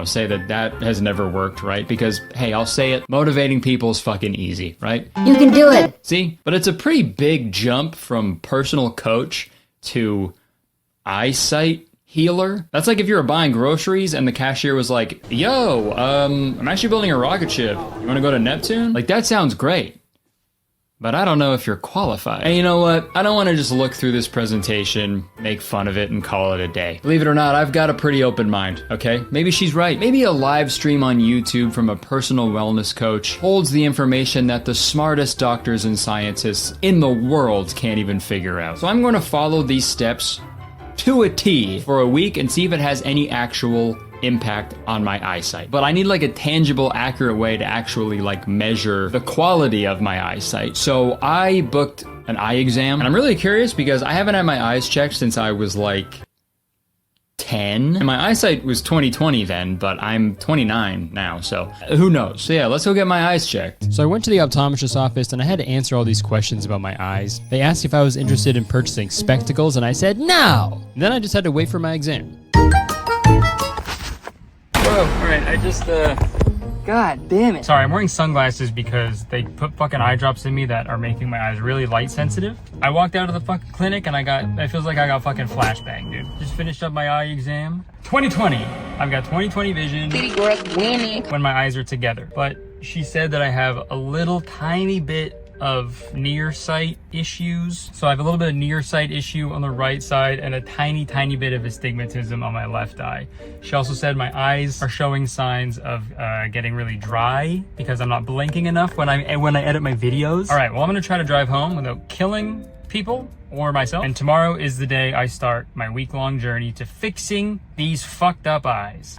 say that has never worked, right? Because, hey, I'll say it, motivating people is fucking easy, right? You can do it. See? But it's a pretty big jump from personal coach to eyesight healer. That's like if you were buying groceries and the cashier was like, yo, I'm actually building a rocket ship. You want to go to Neptune? Like, that sounds great. But I don't know if you're qualified. And you know what? I don't want to just look through this presentation, make fun of it, and call it a day. Believe it or not, I've got a pretty open mind, okay? Maybe she's right. Maybe a live stream on YouTube from a personal wellness coach holds the information that the smartest doctors and scientists in the world can't even figure out. So I'm going to follow these steps to a T for a week and see if it has any actual impact on my eyesight. But I need like a tangible, accurate way to actually like measure the quality of my eyesight. So I booked an eye exam, and I'm really curious because I haven't had my eyes checked since I was like 10, and my eyesight was 20/20 then, but I'm 29 now, so who knows? So yeah, let's go get my eyes checked. So I went to the optometrist's office and I had to answer all these questions about my eyes. They asked if I was interested in purchasing spectacles, and I said no. And then I just had to wait for my exam. Whoa, alright, I just, God damn it. Sorry, I'm wearing sunglasses because they put fucking eye drops in me that are making my eyes really light sensitive. I walked out of the fucking clinic and it feels like I got fucking flashbang, dude. Just finished up my eye exam. 20/20. I've got 20/20 vision when my eyes are together. But she said that I have a little tiny bit of nearsight issues. So I have a little bit of nearsight issue on the right side and a tiny bit of astigmatism on my left eye. She also said my eyes are showing signs of getting really dry because I'm not blinking enough when I edit my videos. All right, well, I'm gonna try to drive home without killing people or myself. And tomorrow is the day I start my week-long journey to fixing these fucked up eyes.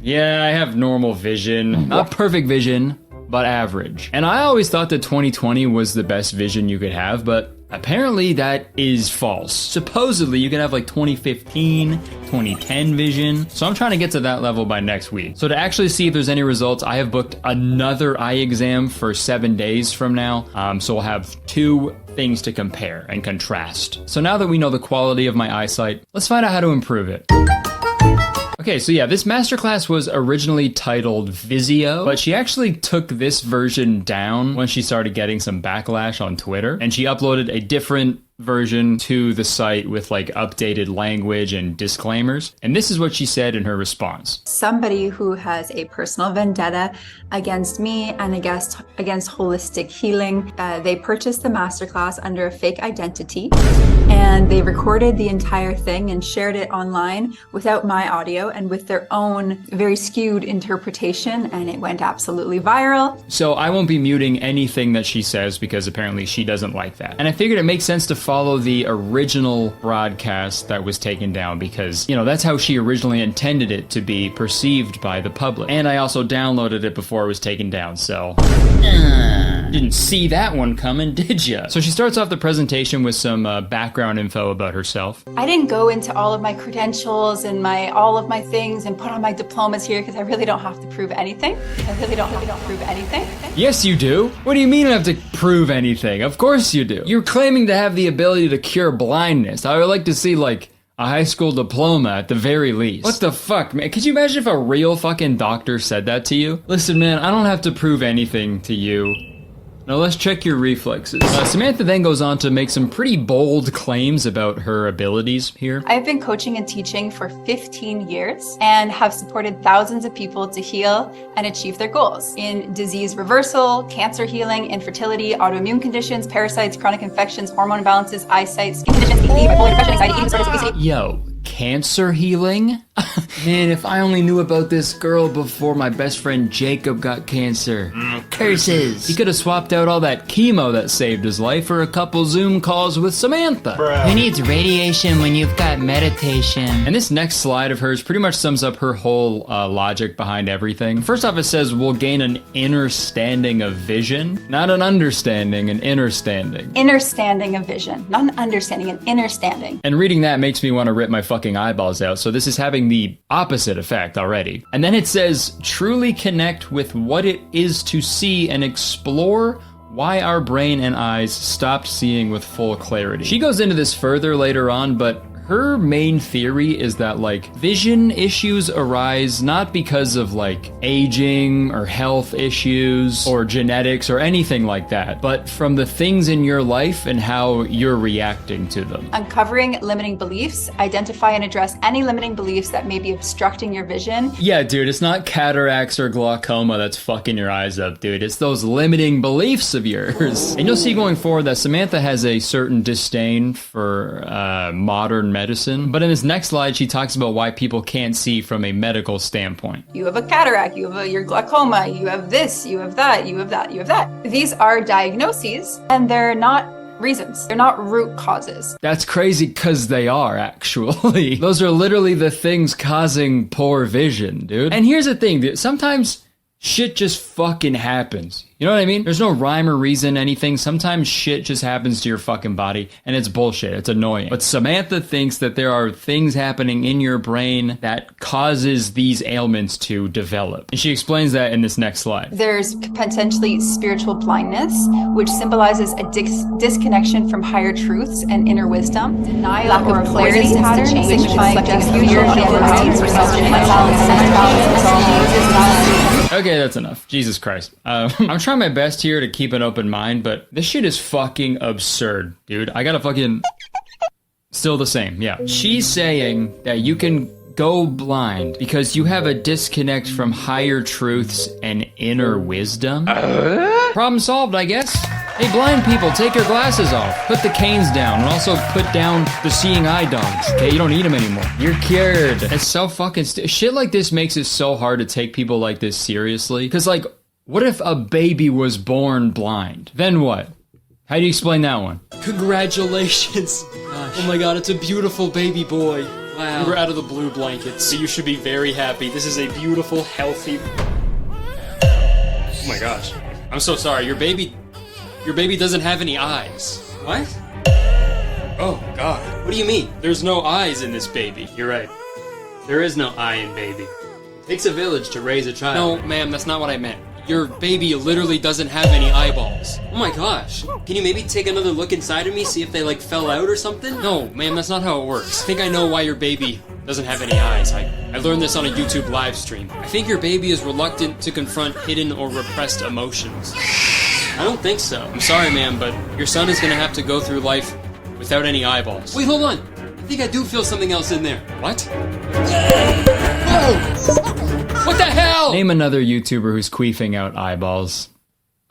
Yeah, I have normal vision. Not perfect vision, but average. And I always thought that 20/20 was the best vision you could have, but apparently that is false. Supposedly you can have like 2015, 2010 vision. So I'm trying to get to that level by next week. So to actually see if there's any results, I have booked another eye exam for 7 days from now. So we'll have 2 things to compare and contrast. So now that we know the quality of my eyesight, let's find out how to improve it. Okay, so yeah, this masterclass was originally titled Vizio, but she actually took this version down when she started getting some backlash on Twitter, and she uploaded a different version to the site with like updated language and disclaimers. And this is what she said in her response. Somebody who has a personal vendetta against me and against holistic healing. They purchased the masterclass under a fake identity, and they recorded the entire thing and shared it online without my audio and with their own very skewed interpretation, and it went absolutely viral. So I won't be muting anything that she says because apparently she doesn't like that. And I figured it makes sense to follow the original broadcast that was taken down because, you know, that's how she originally intended it to be perceived by the public. And I also downloaded it before it was taken down, so didn't see that one coming, did ya? So she starts off the presentation with some background info about herself. I didn't go into all of my credentials and all of my things and put on my diplomas here because I really don't have to prove anything. I really don't prove anything. Yes, you do. What do you mean you have to prove anything? Of course you do. You're claiming to have the ability to cure blindness. I would like to see, like, a high school diploma at the very least. What the fuck, man? Could you imagine if a real fucking doctor said that to you? Listen, man, I don't have to prove anything to you. Now let's check your reflexes. Samantha then goes on to make some pretty bold claims about her abilities here. I've been coaching and teaching for 15 years and have supported thousands of people to heal and achieve their goals in disease reversal, cancer healing, infertility, autoimmune conditions, parasites, chronic infections, hormone imbalances, eyesight, skin conditions, bipolar depression, anxiety, eating disorders, obesity. Yo, cancer healing? Man, if I only knew about this girl before my best friend Jacob got cancer. Curses. He could have swapped out all that chemo that saved his life for a couple Zoom calls with Samantha. Who needs radiation when you've got meditation? And this next slide of hers pretty much sums up her whole logic behind everything. First off, it says we'll gain an inner standing of vision. Not an understanding, an inner standing. Inner standing of vision. Not an understanding, an inner standing. And reading that makes me want to rip my fucking eyeballs out, so this is having the opposite effect already. And then it says, truly connect with what it is to see and explore why our brain and eyes stopped seeing with full clarity. She goes into this further later on, but her main theory is that like vision issues arise not because of like aging or health issues or genetics or anything like that, but from the things in your life and how you're reacting to them. Uncovering limiting beliefs, identify and address any limiting beliefs that may be obstructing your vision. Yeah, dude, it's not cataracts or glaucoma that's fucking your eyes up, dude. It's those limiting beliefs of yours. And you'll see going forward that Samantha has a certain disdain for modern medicine. But in this next slide, she talks about why people can't see from a medical standpoint. You have a cataract, you have your glaucoma, you have this, you have that, you have that, you have that. These are diagnoses, and they're not reasons. They're not root causes. That's crazy because they are, actually. Those are literally the things causing poor vision, dude. And here's the thing, dude. Sometimes shit just fucking happens. You know what I mean? There's no rhyme or reason, anything. Sometimes shit just happens to your fucking body, and it's bullshit. It's annoying. But Samantha thinks that there are things happening in your brain that causes these ailments to develop. And she explains that in this next slide. There's potentially spiritual blindness, which symbolizes a disconnection from higher truths and inner wisdom. Denial, lack of clarity pattern, signifying future identities or Okay, that's enough. Jesus Christ. I'm trying my best here to keep an open mind, but this shit is fucking absurd, dude. I gotta fucking... Still the same, yeah. She's saying that you can go blind because you have a disconnect from higher truths and inner wisdom. Problem solved, I guess. Hey, blind people, take your glasses off. Put the canes down, and also put down the seeing eye dogs. Okay, you don't need them anymore. You're cured. It's so fucking shit like this makes it so hard to take people like this seriously. Because, like, what if a baby was born blind? Then what? How do you explain that one? Congratulations. Oh my god, it's a beautiful baby boy. Wow. You were out of the blue blankets, so you should be very happy. This is a beautiful, healthy... Oh my gosh. I'm so sorry. Your baby doesn't have any eyes. What? Oh god. What do you mean? There's no eyes in this baby. You're right. There is no eye in baby. It takes a village to raise a child. No, ma'am, that's not what I meant. Your baby literally doesn't have any eyeballs. Oh my gosh. Can you maybe take another look inside of me, see if they like fell out or something? No, ma'am, that's not how it works. I think I know why your baby doesn't have any eyes. I learned this on a YouTube live stream. I think your baby is reluctant to confront hidden or repressed emotions. I don't think so. I'm sorry, ma'am, but your son is gonna have to go through life without any eyeballs. Wait, hold on. I think I do feel something else in there. What? Whoa! What the hell? Name another YouTuber who's queefing out eyeballs.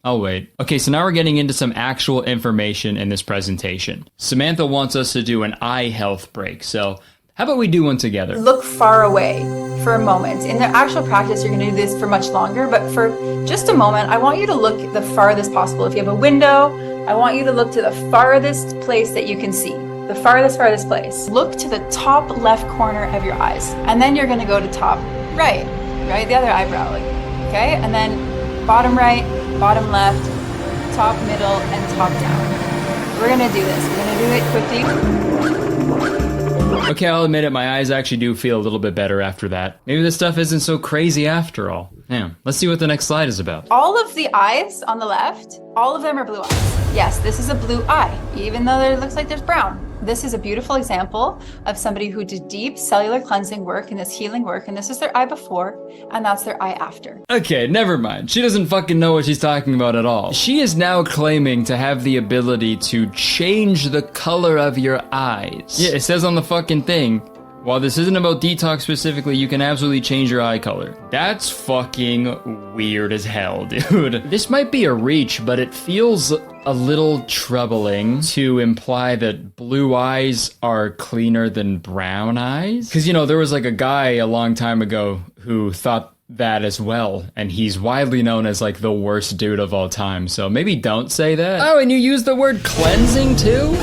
I'll wait. Okay, so now we're getting into some actual information in this presentation. Samantha wants us to do an eye health break, so how about we do one together? Look far away for a moment. In the actual practice, you're going to do this for much longer, but for just a moment, I want you to look the farthest possible. If you have a window, I want you to look to the farthest place that you can see. The farthest place. Look to the top left corner of your eyes. And then you're going to go to top right, the other eyebrow, okay? And then bottom right, bottom left, top middle, and top down. We're going to do this. We're going to do it quickly. Okay, I'll admit it, my eyes actually do feel a little bit better after that. Maybe this stuff isn't so crazy after all. Yeah, let's see what the next slide is about. All of the eyes on the left, all of them are blue eyes. Yes, this is a blue eye, even though it looks like there's brown. This is a beautiful example of somebody who did deep cellular cleansing work and this healing work, and this is their eye before, and that's their eye after. Okay, never mind. She doesn't fucking know what she's talking about at all. She is now claiming to have the ability to change the color of your eyes. Yeah, it says on the fucking thing, while this isn't about detox specifically, you can absolutely change your eye color. That's fucking weird as hell, dude. This might be a reach, but it feels a little troubling to imply that blue eyes are cleaner than brown eyes. Because, you know, there was like a guy a long time ago who thought that as well, and he's widely known as like the worst dude of all time, so maybe don't say that. Oh, and you use the word cleansing too?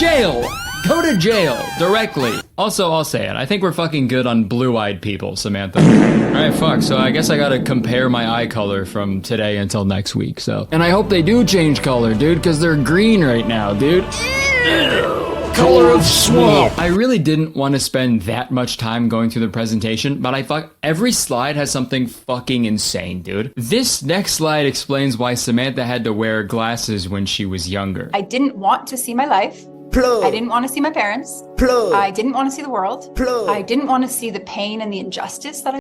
Jail! Go to jail, directly. Also, I'll say it, I think we're fucking good on blue-eyed people, Samantha. Alright, fuck, so I guess I gotta compare my eye color from today until next week, so. And I hope they do change color, dude, because they're green right now, dude. Color of swamp. I really didn't want to spend that much time going through the presentation, but every slide has something fucking insane, dude. This next slide explains why Samantha had to wear glasses when she was younger. I didn't want to see my life I didn't want to see my parents. I didn't want to see the world. I didn't want to see the pain and the injustice that I